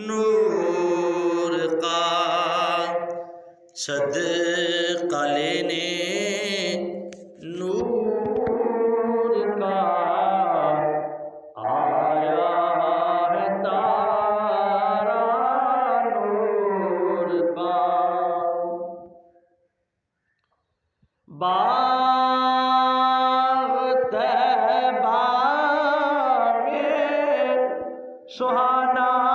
نور کا صدقہ لینے نور کا آیا ہے تارا نور کا باغ طیبہ میں سہانا